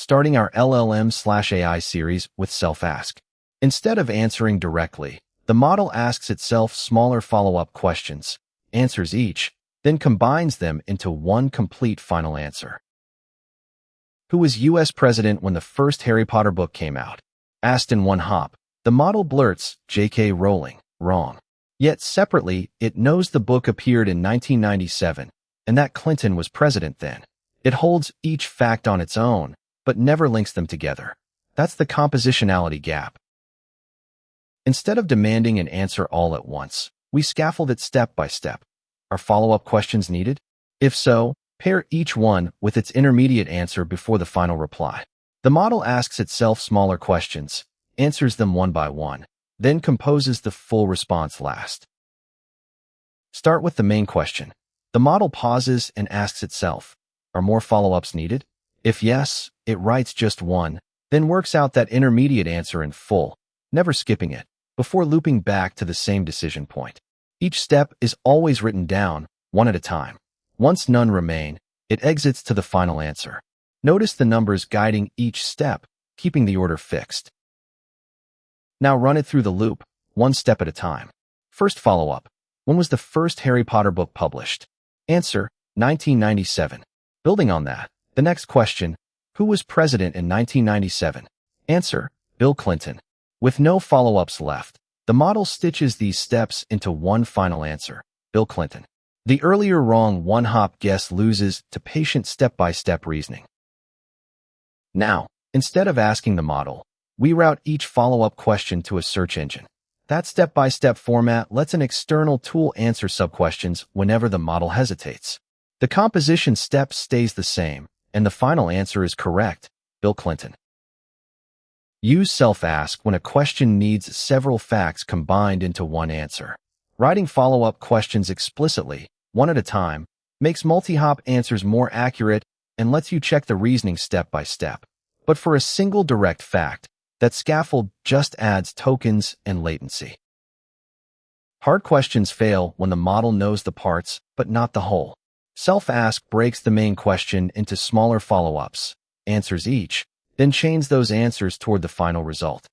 starting our LLM/AI series with self-ask. Instead of answering directly, the model asks itself smaller follow-up questions, answers each, then combines them into one complete final answer. Who was U.S. president when the first Harry Potter book came out? Asked in one hop, the model blurts J.K. Rowling, wrong. Yet separately, it knows the book appeared in 1997, and that Clinton was president then. It holds each fact on its own, but never links them together. That's the compositionality gap. Instead of demanding an answer all at once, we scaffold it step by step. Are follow-up questions needed? If so, pair each one with its intermediate answer before the final reply. The model asks itself smaller questions, answers them one by one, then composes the full response last. Start with the main question. The model pauses and asks itself, are more follow-ups needed? If yes, it writes just one, then works out that intermediate answer in full, never skipping it, before looping back to the same decision point. Each step is always written down, one at a time. Once none remain, it exits to the final answer. Notice the numbers guiding each step, keeping the order fixed. Now run it through the loop, one step at a time. First follow-up. When was the first Harry Potter book published? Answer, 1997. Building on that, the next question, who was president in 1997? Answer, Bill Clinton. With no follow-ups left, the model stitches these steps into one final answer, Bill Clinton. The earlier wrong one-hop guess loses to patient step-by-step reasoning. Now, instead of asking the model, we route each follow-up question to a search engine. That step-by-step format lets an external tool answer sub-questions whenever the model hesitates. The composition step stays the same, and the final answer is correct, Bill Clinton. Use self-ask when a question needs several facts combined into one answer. Writing follow-up questions explicitly, one at a time, makes multi-hop answers more accurate and lets you check the reasoning step by step. But for a single direct fact, that scaffold just adds tokens and latency. Hard questions fail when the model knows the parts, but not the whole. Self-ask breaks the main question into smaller follow-ups, answers each, then chains those answers toward the final result.